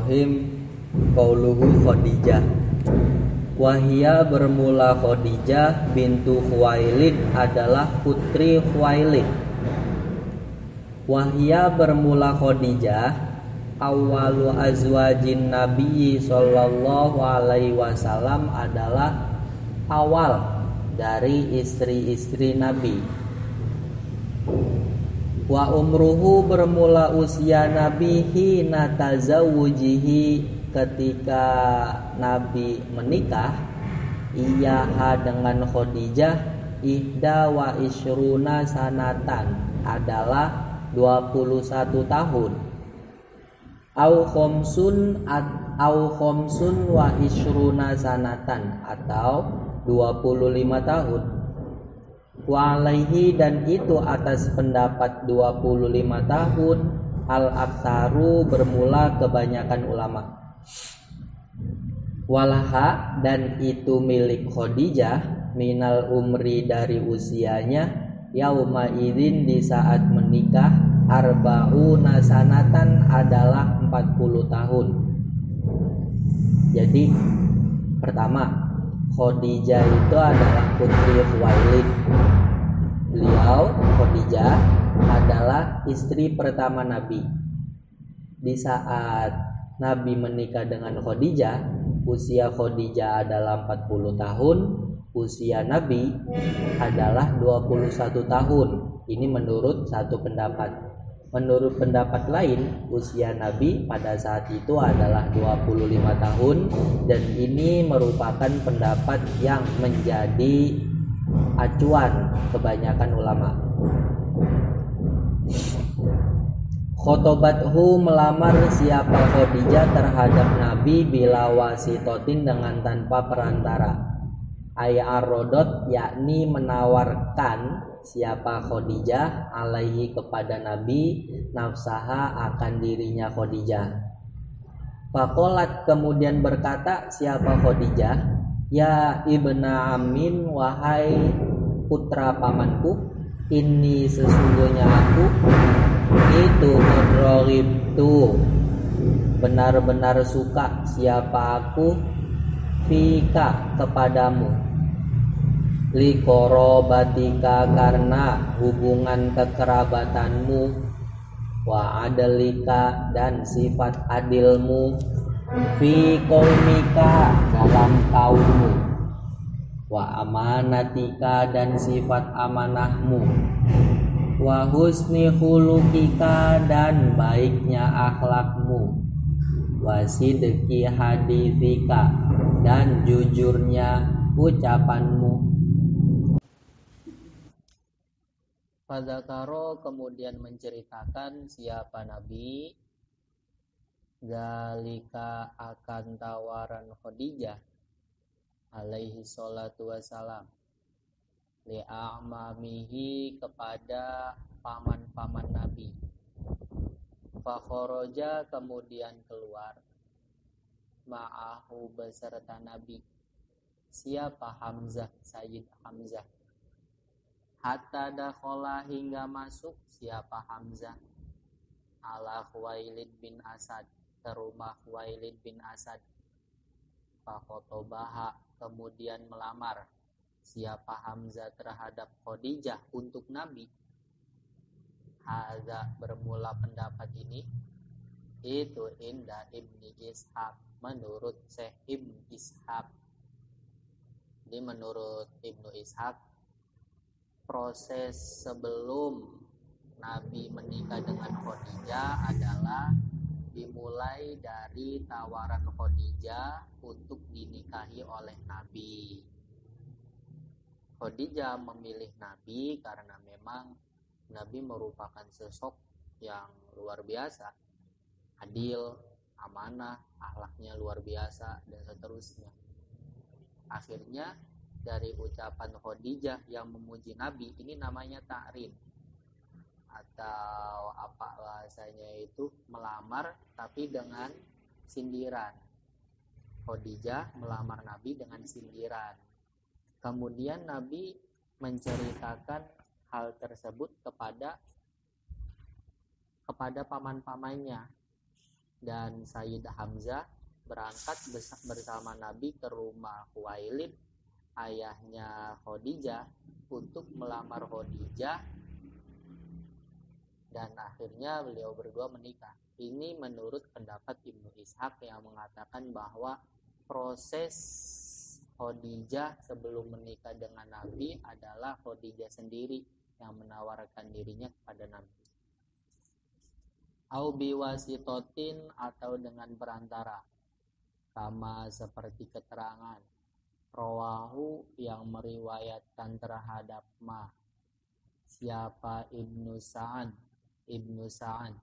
Bismillahirrahmanirrahim. Qauluhu Khadijah. Wahia bermula Khadijah bintu Khuwailid adalah putri Khuwailid. Wahia bermula Khadijah awalu azwajin Nabi sallallahu alaihi wasallam adalah awal dari istri-istri Nabi. Wa umruhu bermula usia Nabi hina tazawujihi ketika Nabi menikah iyaha dengan Khadijah ihda wa isyruna sanatan adalah 21 tahun au khomsun wa isyruna sanatan atau 25 tahun wa alaihi dan itu atas pendapat 25 tahun al-aktsaru bermula kebanyakan ulama. Walaha dan itu milik Khadijah minal umri dari usianya yauma idzin di saat menikah arba'una sanatan adalah 40 tahun. Jadi pertama Khadijah itu adalah putri Khuwailid. Beliau Khadijah adalah istri pertama Nabi. Di saat Nabi menikah dengan Khadijah, usia Khadijah adalah 40 tahun, usia Nabi adalah 21 tahun. Ini menurut satu pendapat. Menurut pendapat lain, usia Nabi pada saat itu adalah 25 tahun dan ini merupakan pendapat yang menjadi acuan kebanyakan ulama. Khotobathu melamar siapa Khadijah terhadap Nabi bila wasitotin dengan tanpa perantara. Ay'arodot yakni menawarkan siapa Khadijah alaihi kepada Nabi nafsaha akan dirinya Khadijah. Faqalat kemudian berkata siapa Khadijah, ya ibna amin wahai putra pamanku, ini sesungguhnya aku itu mudrogibtu benar-benar suka siapa aku fika kepadamu likorobatika karena hubungan kekerabatanmu wa adalika dan sifat adilmu fi qaumika dalam kaummu wa amanatika dan sifat amanahmu wa husni khuluqika dan baiknya akhlakmu wa sidqi hadithika dan jujurnya ucapanmu. Fadzakaro kemudian menceritakan siapa Nabi zalika akan tawaran Khadijah alaihi salatu wassalam li'amamihi kepada paman-paman Nabi. Fakhoroja kemudian keluar ma'ahu beserta Nabi siapa Hamzah Sayyid Hamzah hatta dakhala hingga masuk siapa Hamzah ala Khuwailid bin Asad ke rumah Khuwailid bin Asad. Fakhotobaha kemudian melamar siapa Hamzah terhadap Khadijah untuk Nabi. Hadza bermula pendapat ini itu inda Ibni Ishaq menurut Syekh Ibnu Ishaq. Ini menurut Ibnu Ishaq proses sebelum Nabi menikah dengan Khadijah adalah dimulai dari tawaran Khadijah untuk dinikahi oleh Nabi. Khadijah memilih Nabi karena memang Nabi merupakan sosok yang luar biasa, adil, amanah, akhlaknya luar biasa dan seterusnya. Akhirnya dari ucapan Khadijah yang memuji Nabi ini namanya ta'rin atau apa bahasanya itu melamar tapi dengan sindiran. Khadijah melamar Nabi dengan sindiran. Kemudian Nabi menceritakan hal tersebut kepada paman-pamannya. dan Sayyid Hamzah berangkat bersama Nabi ke rumah Khuwailid, ayahnya Khadijah, untuk melamar Khadijah, dan akhirnya beliau berdua menikah. Ini menurut pendapat Ibnu Ishaq yang mengatakan bahwa proses Khadijah sebelum menikah dengan Nabi adalah Khadijah sendiri yang menawarkan dirinya kepada Nabi. Au biwasitotin, atau dengan perantara, kama seperti keterangan rawahu yang meriwayatkan terhadap siapa Ibnu Sa'ad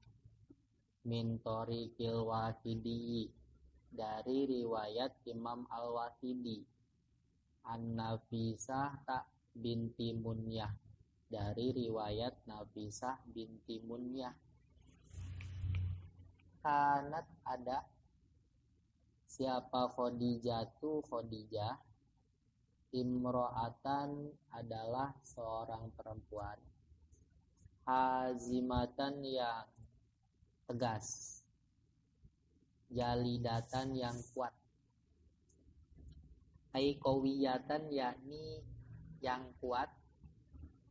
min tariqil Waqidi, dari riwayat Imam Al-Waqidi, An-Nafisah binti Munyah, dari riwayat Nafisah binti Munyah. Kanat, ada siapa Khadijah, imro'atan, adalah seorang perempuan, hazimatan, yang tegas, jalidatan, yang kuat, aikowiyatan, yakni yang kuat,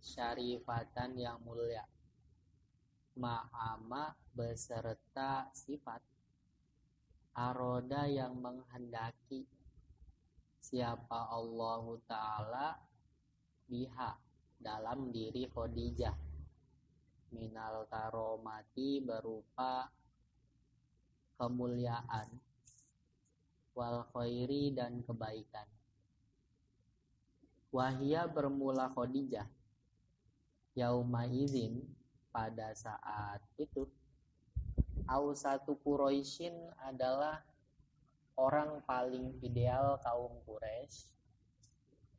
syarifatan, yang mulia, ma'ama, beserta sifat, aroda, yang menghendaki, siapa Allah Ta'ala, biha, dalam diri Khadijah, minal karomati, berupa kemuliaan, wal khairi, dan kebaikan. Wahia, bermula Khadijah, yauma idzin, pada saat itu, ausatu Quraisyin, adalah orang paling ideal kaum Quraisy,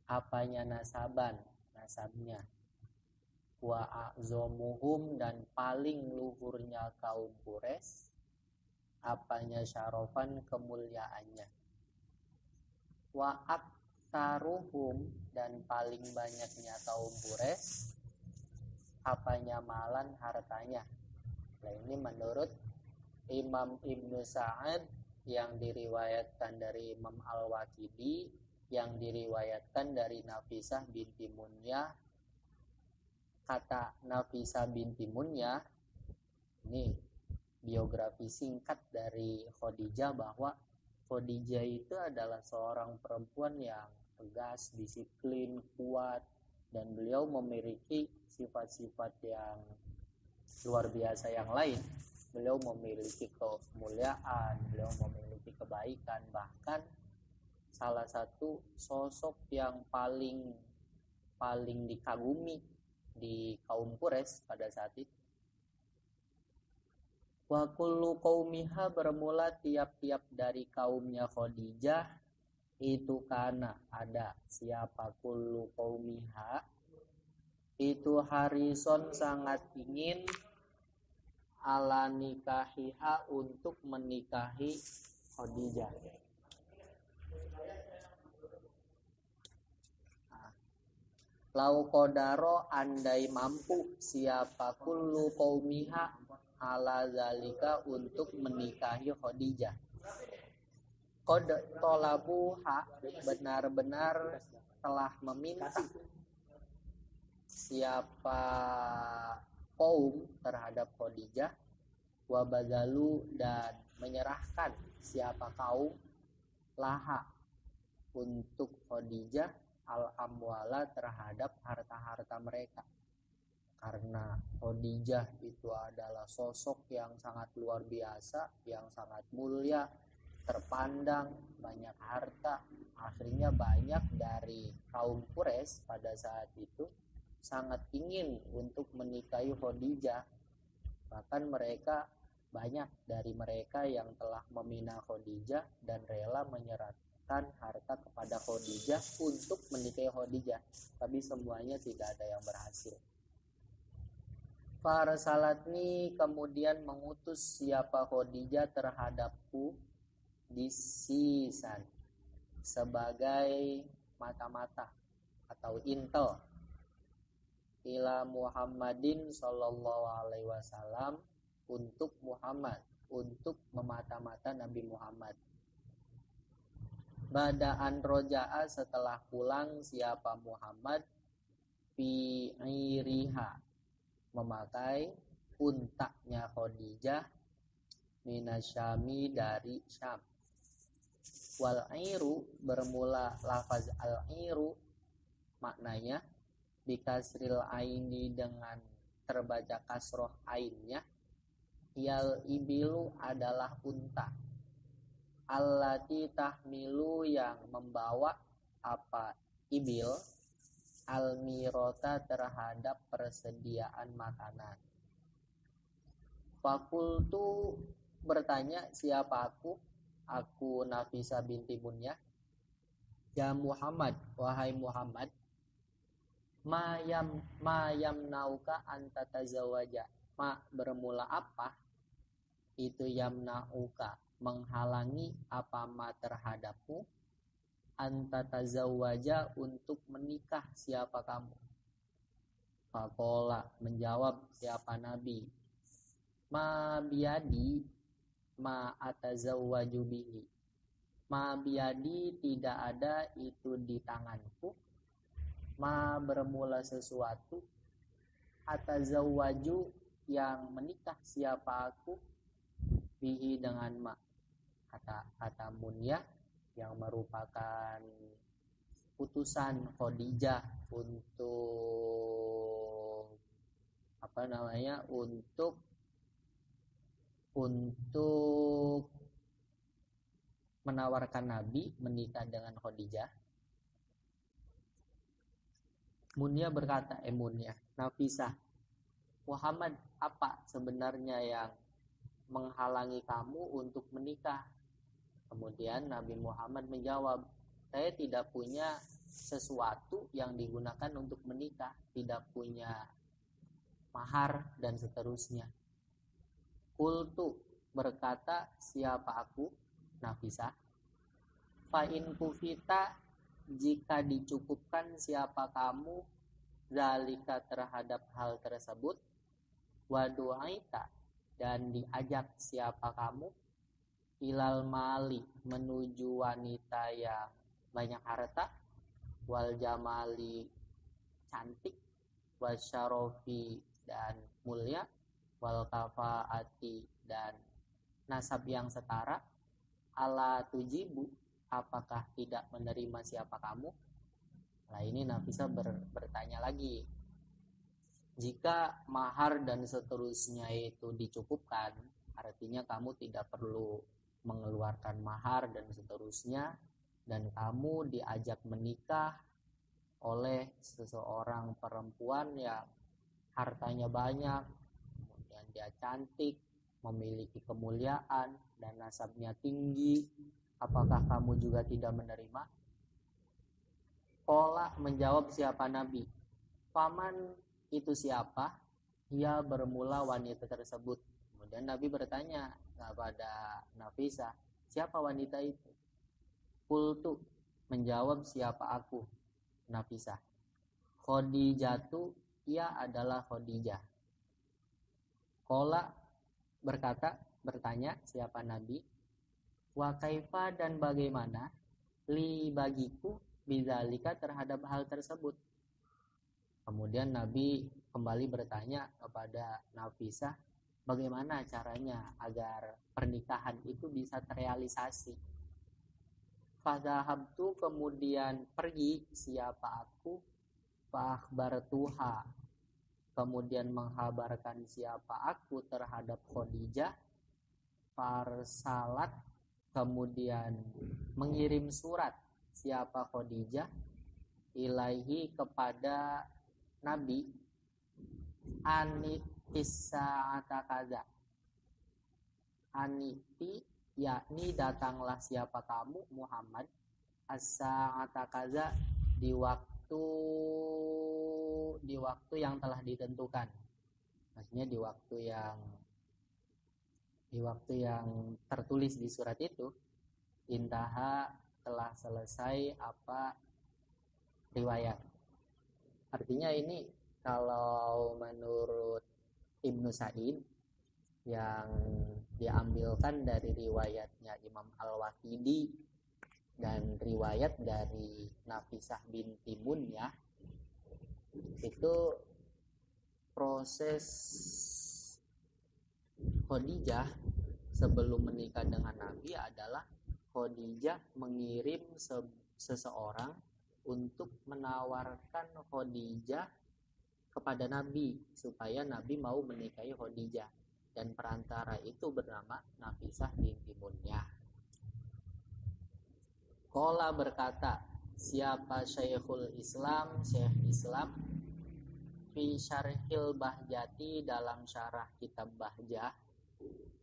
apanya nasabnya, wa a'zomuhum, dan paling luhurnya kaum Quraisy, apanya syarofan, kemuliaannya, wa aktaruhum, dan paling banyaknya kaum Quraisy, apanya malan, hartanya. Nah, ini menurut Imam Ibnu Sa'ad, yang diriwayatkan dari Imam Al-Waqidi, yang diriwayatkan dari Nafisah binti Munyah. Kata Nafisah binti Munyah, ini biografi singkat dari Khadijah, bahwa Khadijah itu adalah seorang perempuan yang tegas, disiplin, kuat, dan beliau memiliki sifat-sifat yang luar biasa yang lain. Beliau memiliki kemuliaan, beliau memiliki kebaikan, bahkan salah satu sosok yang paling dikagumi di kaum Quraisy pada saat itu. Wa kullu qaumiha, bermula tiap-tiap dari kaumnya Khadijah, itu kana, ada siapa kullu qaumiha, itu harison, sangat ingin, ala nikahiha, untuk menikahi Khadijah. Lau kodaro, andai mampu, siapa kullu qaumiha, ala zalika, untuk menikahi Khadijah. Qad tolabuha, benar-benar telah meminta, siapa kaum terhadap Khadijah, wa bazalu, dan menyerahkan siapa kaum, laha, untuk Khadijah, al-amwala, terhadap harta-harta mereka. Karena Khadijah itu adalah sosok yang sangat luar biasa, yang sangat mulia, terpandang, banyak harta. Akhirnya banyak dari kaum Quraisy pada saat itu sangat ingin untuk menikahi Khadijah. Bahkan banyak dari mereka yang telah meminang Khadijah dan rela menyerahkan harta kepada Khadijah untuk menikahi Khadijah, tapi semuanya tidak ada yang berhasil. Farsalatni, kemudian mengutus siapa Khadijah terhadapku, disisan, sebagai mata-mata atau intel, ila Muhammadin sallallahu alaihi wasallam, untuk Muhammad, untuk memata-mata Nabi Muhammad. Bada'an roja'a, setelah pulang siapa Muhammad, fi iriha, memakai untanya Khadijah, minasyami, dari Syam. Wal iru, bermula lafaz al iru maknanya bikasril aini, dengan terbaca kasroh ainnya, yal ibilu, adalah unta, allati tahmilu, yang membawa apa ibil, almirota, terhadap persediaan makanan. Fakultu, bertanya siapa aku Nafisa binti Munyah, ya Muhammad, wahai Muhammad, mayam nauka anta tazawaja, bermula apa itu yamnauka, menghalangi apa ma terhadapmu, anta tazawaja, untuk menikah siapa kamu. Faqala, menjawab siapa Nabi, ma biadi ma atazawwaju bihi, ma biadi, tidak ada itu di tanganku, ma bermula sesuatu, atazawwaju, yang menikah siapa aku, bihi, dengan ma. Kata Munyah yang merupakan putusan Khadijah untuk untuk menawarkan Nabi menikah dengan Khadijah. Munyah berkata, Nafisah, Muhammad, apa sebenarnya yang menghalangi kamu untuk menikah? Kemudian Nabi Muhammad menjawab, saya tidak punya sesuatu yang digunakan untuk menikah, tidak punya mahar dan seterusnya. Qultu, berkata siapa aku, Nafisah, fa in kufita, jika dicukupkan siapa kamu, zalika, terhadap hal tersebut, wa du'aita, dan diajak siapa kamu, ilal mali, menuju wanita yang banyak harta, wal jamali, cantik, wasyarofi, dan mulia, wal kafaati, dan nasab yang setara, ala tujibu, apakah tidak menerima siapa kamu? Nah, ini Nafisa bertanya lagi, jika mahar dan seterusnya itu dicukupkan, artinya kamu tidak perlu mengeluarkan mahar dan seterusnya, dan kamu diajak menikah oleh seseorang perempuan yang hartanya banyak, kemudian dia cantik, memiliki kemuliaan, dan nasabnya tinggi, apakah kamu juga tidak menerima? Qala, menjawab siapa Nabi, paman, itu siapa? Ia bermula wanita tersebut. Kemudian Nabi bertanya kepada Nafisah, siapa wanita itu? Qultu, menjawab siapa aku, Nafisah, Khadijatu, ia adalah Khadijah. Qala, bertanya siapa Nabi, wa kaifa, dan bagaimana, li, bagiku, bidzalika, terhadap hal tersebut. Kemudian Nabi kembali bertanya kepada Nafisah, bagaimana caranya agar pernikahan itu bisa terrealisasi. Fadhahabtu, kemudian pergi siapa aku, faakhbartuha, kemudian menghabarkan siapa aku terhadap Khadijah, farsalat, kemudian mengirim surat siapa Khadijah, ilaihi, kepada Nabi, anitis sa'ata kaza, aniti, yakni datanglah siapa kamu Muhammad, as-sa'ata kaza, di waktu yang telah ditentukan, maksudnya di waktu yang tertulis di surat itu. Intaha, telah selesai apa riwayat. Artinya ini kalau menurut Ibnu Sa'id, yang diambilkan dari riwayatnya Imam Al-Waqidi dan riwayat dari Nafisah binti Munyah, itu proses Khadijah sebelum menikah dengan Nabi adalah Khadijah mengirim seseorang untuk menawarkan Khadijah kepada Nabi supaya Nabi mau menikahi Khadijah, dan perantara itu bernama Nafisah binti Munyah. Qala berkata, siapa Syekhul Islam, Syekh Islam, fi syarhil bahjati dalam syarah kitab Bahjah,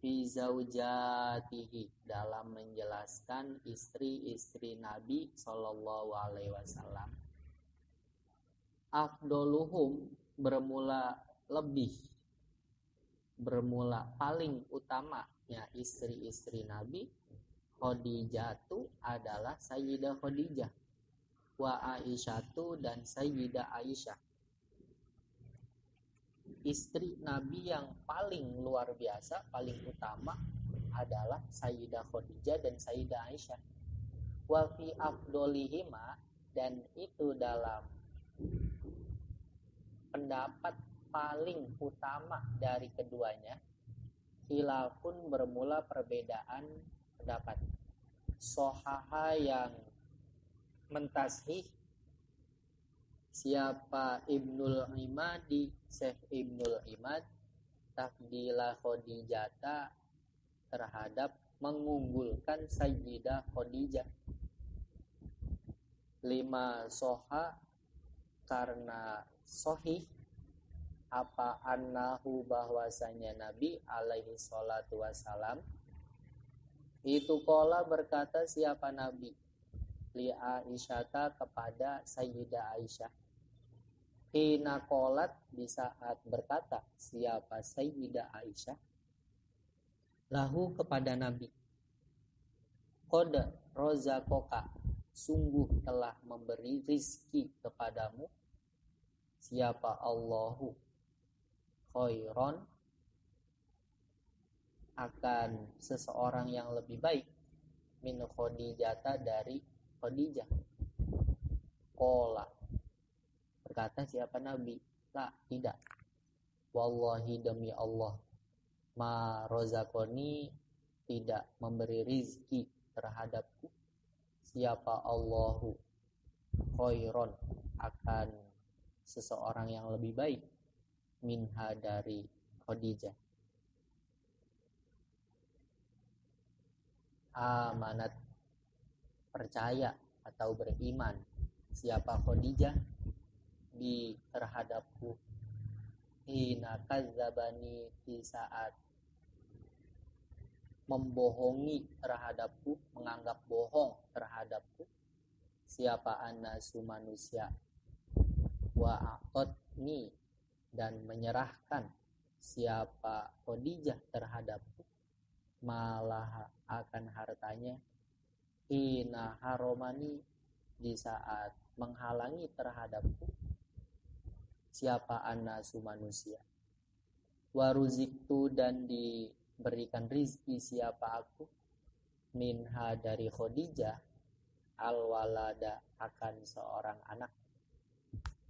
fi zaujatihi dalam menjelaskan istri-istri Nabi Sallallahu Alaihi Wasallam. Afdoluhum bermula paling utamanya istri-istri Nabi, Khadijatu adalah Sayyidah Khadijah, wa Aisyatu dan Sayyidah Aisyah. Istri Nabi yang paling luar biasa, paling utama adalah Sayyidah Khadijah dan Sayyidah Aisyah. Wa fi afdolihima, dan itu dalam pendapat paling utama dari keduanya, khilafun bermula perbedaan pendapat. Sohaha yang mentashih siapa Ibnul Imadi, Syekh Ibnul Imad, tafdila Khadijata terhadap mengunggulkan Sayyidah Khadijah. 5 soha karena sohih apa annahu bahwasanya Nabi alaihi salatu wasalam itu qala berkata siapa Nabi li Aisyata kepada Sayyidah Aisyah, hina qalat di saat berkata siapa Sayyidah Aisyah lahu kepada Nabi, qad rozaqoka sungguh telah memberi rizki kepadamu siapa Allahu khairon akan seseorang yang lebih baik min Khadijata dari Khadijah. Qala berkata siapa Nabi, la tidak, wallahi demi Allah, ma rozakoni tidak memberi rizki terhadapku siapa Allahu khairon akan seseorang yang lebih baik minha dari Khadijah. Amanat percaya atau beriman siapa Khadijah di terhadapku, hina kadzabani di saat membohongi terhadapku, menganggap bohong terhadapku siapa anasu manusia, wa aqatni dan menyerahkan siapa Khadijah terhadapku malah akan hartanya, hina haromani di saat menghalangi terhadapku siapa anasu manusia, waruziktu dan diberikan rizki siapa aku minha dari Khadijah alwalada akan seorang anak,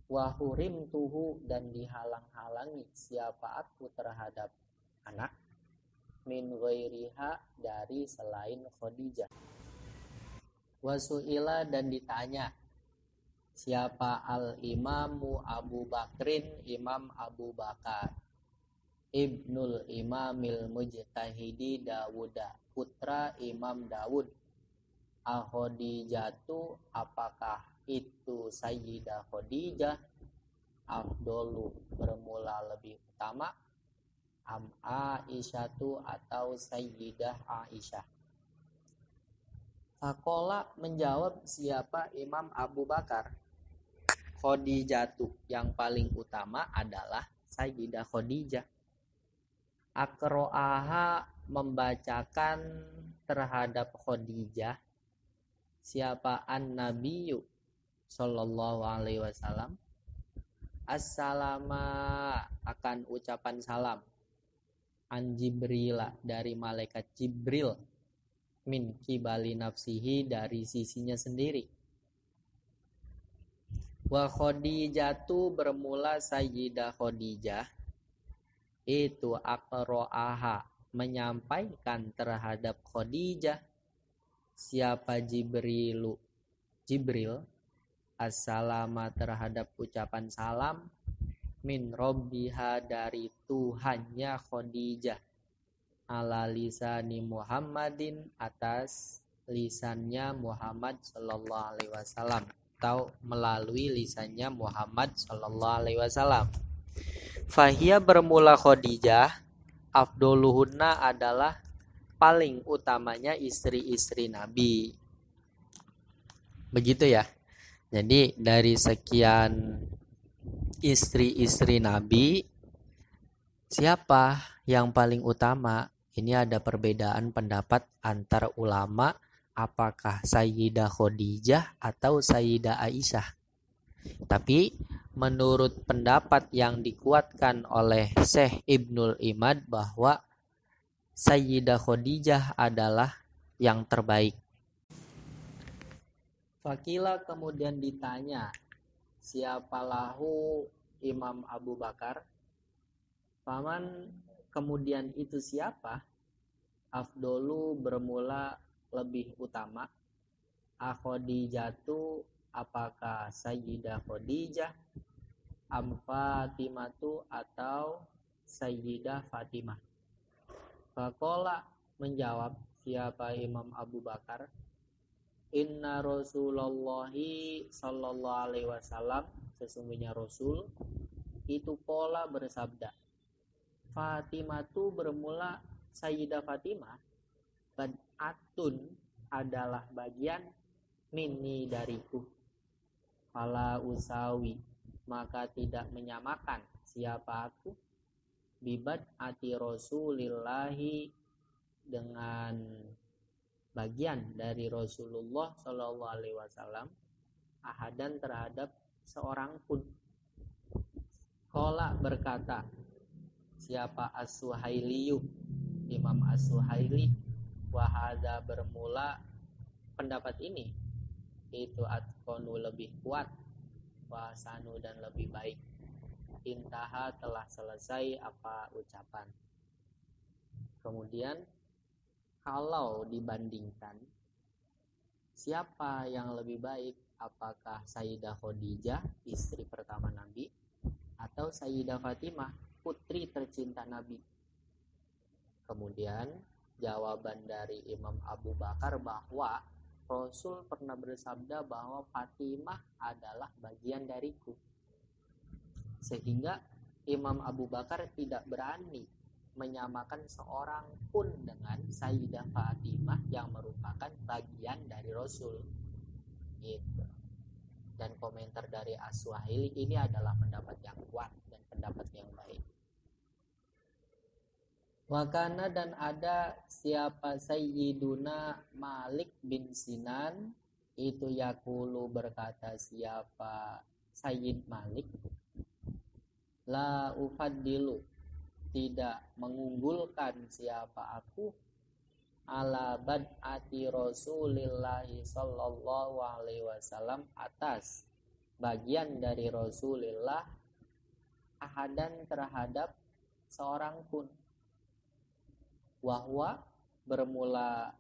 wahurim tuhu dan dihalang-halangi siapa aku terhadap anak min ghairiha dari selain Khadijah. Wasu'ila dan ditanya siapa al-imamu Abu Bakrin, Imam Abu Bakar, Ibnul Imamil Mujtahidi Dawuda, putra Imam Dawud, Khadijatu apakah itu Sayyidah Khadijah afdolu bermula lebih utama, am Aisyatu atau Sayyidah Aisyah. Faqala menjawab siapa Imam Abu Bakar, Khadijatu yang paling utama adalah Sayyidah Khadijah. Akro'aha membacakan terhadap Khadijah siapa an-nabiyyu sallallahu alaihi wasallam assalama akan ucapan salam, an Jibrila dari malaikat Jibril, min kibali nafsihi dari sisinya sendiri. Wa Khadijatu bermula Sayyidah Khadijah itu aqra'aha menyampaikan terhadap Khadijah siapa Jibril assalama terhadap ucapan salam min robbiha dari Tuhannya Khadijah ala lisani Muhammadin atas lisannya Muhammad sallallahu alaihi wasallam atau melalui lisannya Muhammad sallallahu alaihi wasallam. Fahia bermula Khadijah afdoluhunna adalah paling utamanya istri-istri Nabi. Begitu ya. Jadi dari sekian istri-istri Nabi, siapa yang paling utama? Ini ada perbedaan pendapat antar ulama, apakah Sayyidah Khadijah atau Sayyidah Aisyah. Tapi menurut pendapat yang dikuatkan oleh Syekh Ibnul Imad bahwa Sayyidah Khadijah adalah yang terbaik. Fakila kemudian ditanya, siapa lahu Imam Abu Bakar? Faman kemudian itu siapa? Afdolu bermula lebih utama. Khadijatu apakah Sayyidah Khadijah? Am Fatimatu atau Sayyidah Fatimah? Faqala menjawab siapa Imam Abu Bakar? Inna Rasulullahi sallallahu alaihi wasallam sesungguhnya Rasul itu pola bersabda. Fatimatu bermula Sayyidah Fatimah bad'atun adalah bagian minni dariku. Fala usawi maka tidak menyamakan siapa aku bibad'ati Rasulillahi dengan bagian dari Rasulullah Shallallahu Alaihi Wasallam ahadan terhadap seorang pun. Qala berkata siapa As-Suhailiyu Imam As-Suhaili wahada bermula pendapat ini itu atqonu lebih kuat wahsanu dan lebih baik. Intaha telah selesai apa ucapan. Kemudian kalau dibandingkan siapa yang lebih baik, apakah Sayyidah Khadijah istri pertama Nabi atau Sayyidah Fatimah putri tercinta Nabi? Kemudian jawaban dari Imam Abu Bakar bahwa Rasul pernah bersabda bahwa Fatimah adalah bagian dariku. Sehingga Imam Abu Bakar tidak berani menyamakan seorang pun dengan Sayyidah Fatimah yang merupakan bagian dari Rasul. Gitu. Dan komentar dari As-Suhaili ini adalah pendapat yang kuat dan pendapat yang baik. Wakana dan ada siapa Sayyiduna Malik bin Sinan itu yaqulu berkata siapa Sayyid Malik la ufaddilu tidak mengunggulkan siapa aku ala bad'ati Rasulillahi sallallahu alaihi wasallam atas bagian dari Rasulullah ahadan terhadap seorang pun. Wahwa bermula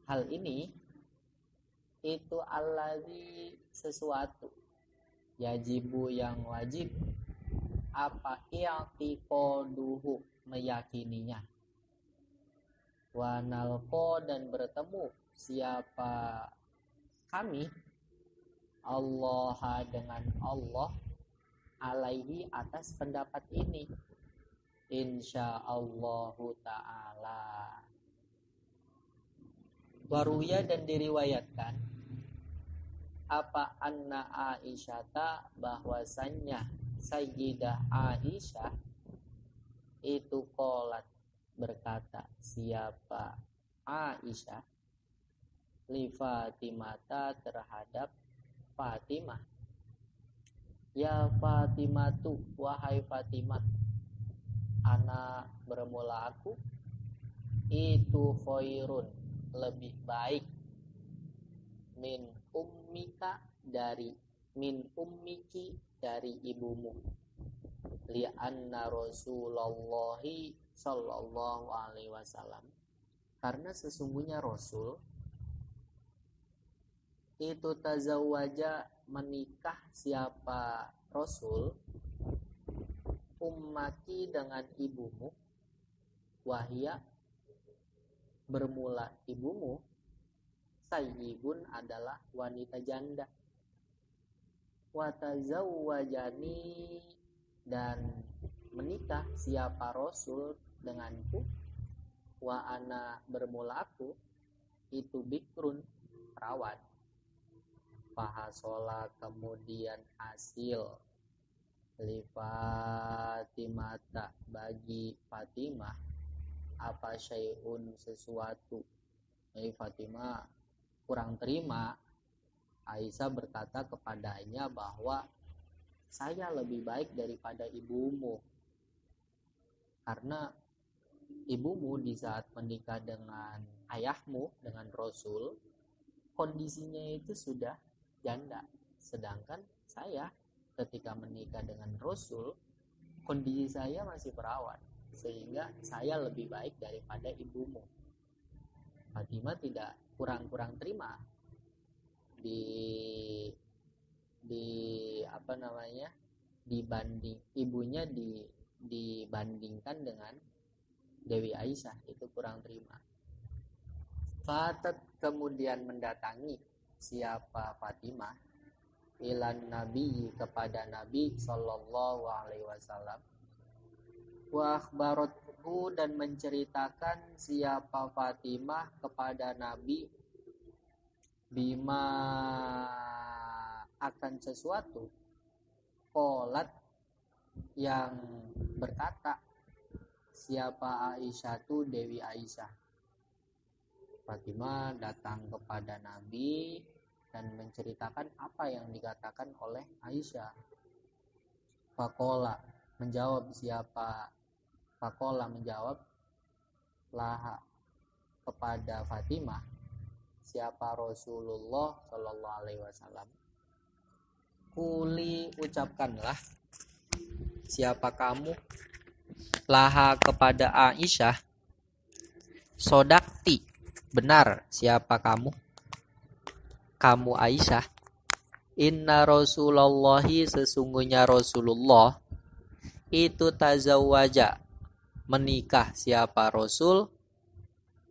hal ini itu allazi sesuatu yajibu yang wajib apa i'tiqaduhu meyakininya wa nalqa dan bertemu siapa kami Allah dengan Allah alaihi atas pendapat ini insyaallahu ta'ala. Waruya dan diriwayatkan apa anna Aisyata bahwasannya Sayyidah Aisyah itu qolat berkata siapa Aisyah li Fatimata terhadap Fatimah ya Fatimatu wahai Fatimah ana bermula aku itu khairun lebih baik min ummika dari min ummiki dari ibumu li'anna Rasulullahi sallallahu alaihi wasallam karena sesungguhnya Rasul itu tazawwaja menikah siapa Rasul ummaki dengan ibumu wahya bermula ibumu sayyibun adalah wanita janda watazawwajani dan menikah siapa Rasul denganku wa ana bermula aku itu bikrun perawan fahasola kemudian hasil li Fatimata bagi Fatimah apa syai'un sesuatu Fatimah kurang terima Aisyah berkata kepadanya bahwa saya lebih baik daripada ibumu karena ibumu di saat menikah dengan ayahmu dengan Rasul kondisinya itu sudah janda sedangkan saya ketika menikah dengan Rasul kondisi saya masih perawan sehingga saya lebih baik daripada ibumu. Fatimah tidak kurang terima dibanding ibunya dibandingkan dengan Dewi Aisyah itu kurang terima. Fatat kemudian mendatangi siapa Fatimah ilan Nabi kepada Nabi sallallahu alaihi wasallam wa akhbarathu dan menceritakan siapa Fatimah kepada Nabi bima akan sesuatu qalat yang berkata siapa Aisyah itu Dewi Aisyah. Fatimah datang kepada Nabi dan menceritakan apa yang dikatakan oleh Aisyah. Faqala menjawab laha kepada Fatimah siapa Rasulullah sallallahu alaihi wasallam. Kuli ucapkanlah siapa kamu laha kepada Aisyah sodakti benar siapa kamu Aisyah inna Rasulullahi sesungguhnya Rasulullah itu tazawwaja menikah siapa Rasul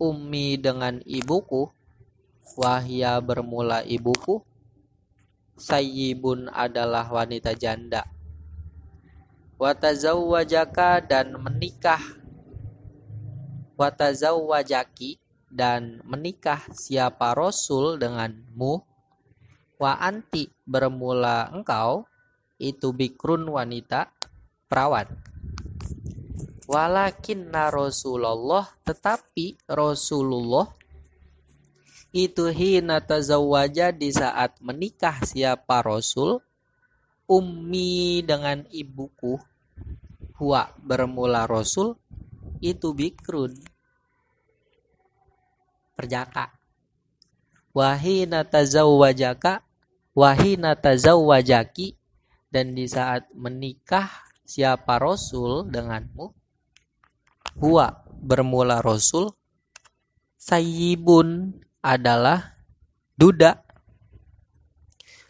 ummi dengan ibuku wahya bermula ibuku sayyibun adalah wanita janda watazawwajaka dan menikah watazawwajaki dan menikah siapa Rasul denganmu wa anti bermula engkau itu bikrun wanita perawan walakinna Rasulullah tetapi Rasulullah itu hina tazawwaja di saat menikah siapa Rasul ummi dengan ibuku huwa bermula Rasul itu bikrun perjaka wahina tazawwajaki dan di saat menikah siapa Rasul denganmu huwa bermula Rasul sayyibun adalah duda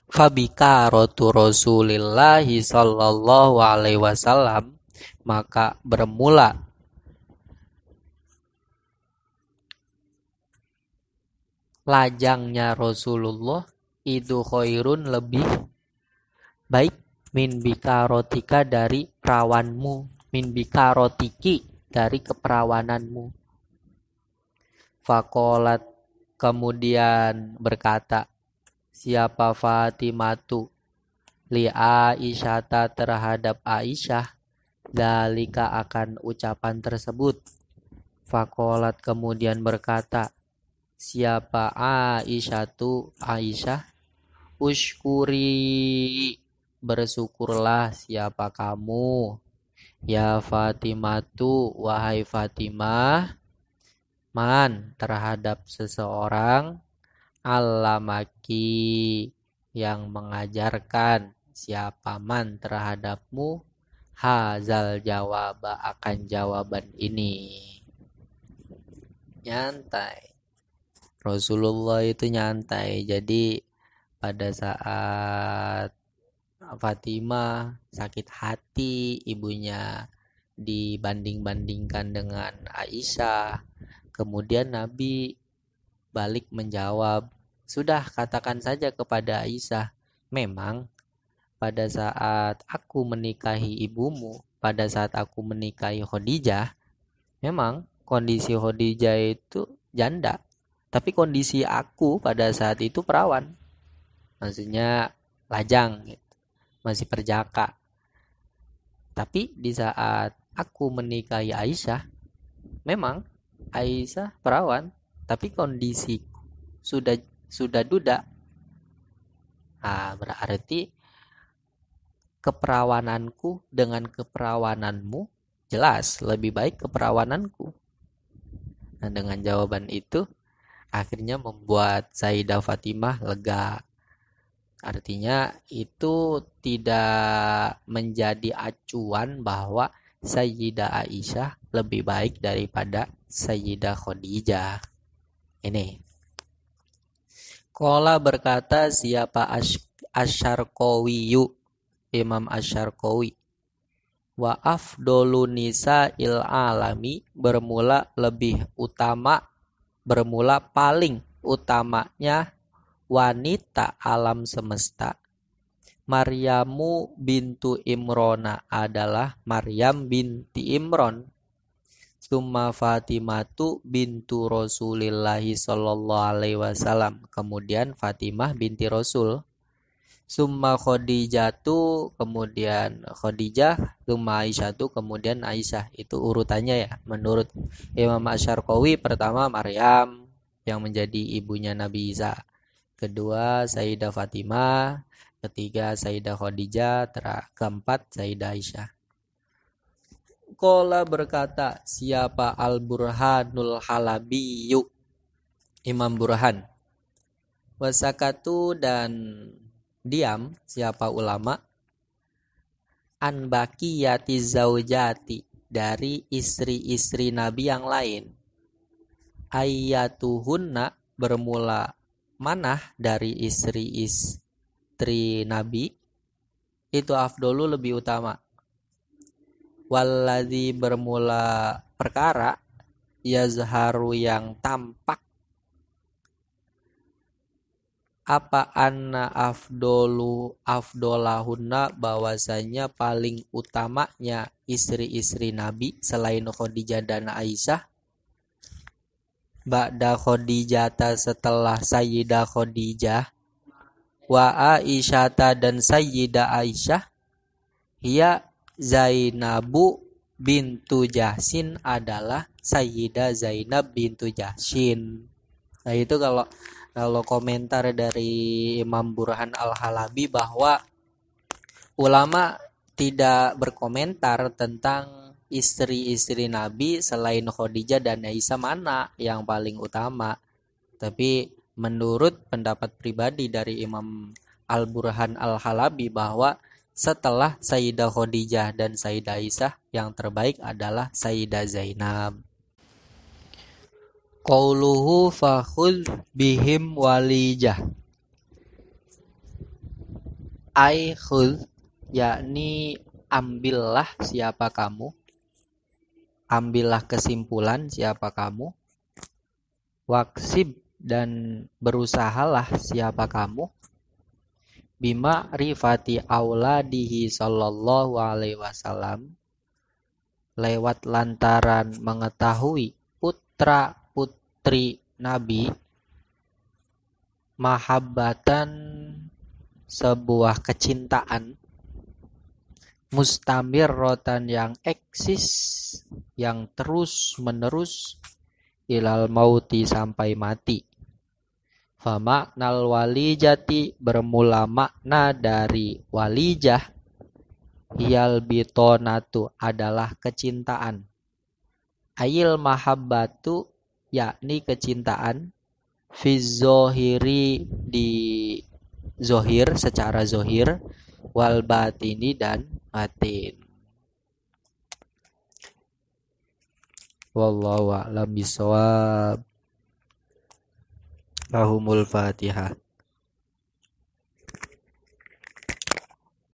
fabikaratu Rasulillahi sallallahu alaihi wasallam maka bermula lajangnya Rasulullah itu khairun lebih baik min bikarotika dari perawanmu min bikarotiki dari keperawananmu. Faqalat kemudian berkata siapa Fatimatu li Aisyata terhadap Aisyah dalika akan ucapan tersebut. Faqalat kemudian berkata siapa Aisyatu Aisyah usykuri bersyukurlah siapa kamu Ya Fatimatu, wahai Fatimah, man terhadap seseorang, allamaki yang mengajarkan, siapa man terhadapmu, hazal jawab akan jawaban ini. Nyantai. Rasulullah itu nyantai. Jadi pada saat Fatimah sakit hati, ibunya dibanding-bandingkan dengan Aisyah. Kemudian Nabi balik menjawab, sudah katakan saja kepada Aisyah, memang pada saat aku menikahi ibumu, pada saat aku menikahi Khadijah, memang kondisi Khadijah itu janda. Tapi kondisi aku pada saat itu perawan. Maksudnya lajang gitu. Masih perjaka. Tapi di saat aku menikahi Aisyah, memang Aisyah perawan, tapi kondisi sudah duda. Berarti keperawananku dengan keperawananmu jelas lebih baik keperawananku. Nah, dengan jawaban itu akhirnya membuat Sayyidah Fatimah lega. Artinya itu tidak menjadi acuan bahwa Sayyidah Aisyah lebih baik daripada Sayyidah Khadijah. Ini. Qala berkata siapa Asyarqawiyu, Imam Asyarqawi. Wa afdolu nisa'il alami, bermula lebih utama, bermula paling utamanya wanita alam semesta. Maryamu bintu Imrona adalah Maryam binti Imron. Summa Fatimatu bintu Rasulillahi sallallahu alaihi wasallam. Kemudian Fatimah binti Rasul. Summa Khadijatu, kemudian Khadijah. Summa Aisyatu, kemudian Aisyah. Itu urutannya ya. Menurut Imam Asyarqawi, pertama Maryam yang menjadi ibunya Nabi Isa. Kedua Sayyidah Fatimah, ketiga Sayyidah Khadijah, keempat Sayyidah Aisyah. Qala berkata siapa Al-Burhanul Halabiyu, Imam Burhan. Wasakatu dan diam siapa ulama. An baqiyati zaujati, dari istri-istri Nabi yang lain. Ayyatuhunna, bermula manah dari istri-istri Nabi itu afdolu lebih utama. Walladzi, bermula perkara, yazharu yang tampak, apa anna afdolahunna, bahwasanya paling utamanya istri-istri Nabi selain Khadijah dan Aisyah, ba'da Khadijata, setelah Sayyidah Khadijah, wa Aisyata, dan Sayyidah Aisyah, hiya Zainabu bintu Jahsin, adalah Sayyidah Zainab bintu Jahsin. Nah itu kalau komentar dari Imam Burhan Al-Halabi, bahwa ulama tidak berkomentar tentang istri-istri Nabi selain Khadijah dan Aisyah mana yang paling utama. Tapi menurut pendapat pribadi dari Imam Al-Burhan Al-Halabi, bahwa setelah Sayyidah Khadijah dan Sayyidah Aisyah, yang terbaik adalah Sayyidah Zainab. Qauluhu fakhudh bihim walijah. Ai khudh, yakni ambillah siapa kamu, ambillah kesimpulan siapa kamu. Waksib, dan berusahalah siapa kamu. Bima rifati auladihi sallallahu alaihi wasallam, lewat lantaran mengetahui putra putri Nabi, mahabbatan, sebuah kecintaan, mustamirrotan, yang eksis, yang terus menerus, ilal mauti, sampai mati. Famaknal walijati, bermula makna dari walijah, Hiyal bitonatu adalah kecintaan. Ayil mahabbatu yakni kecintaan. Fizohiri di zohir secara zohir. Wal batini dan batin. Wallahu a'lam bishawab. Lahumul Fatihah.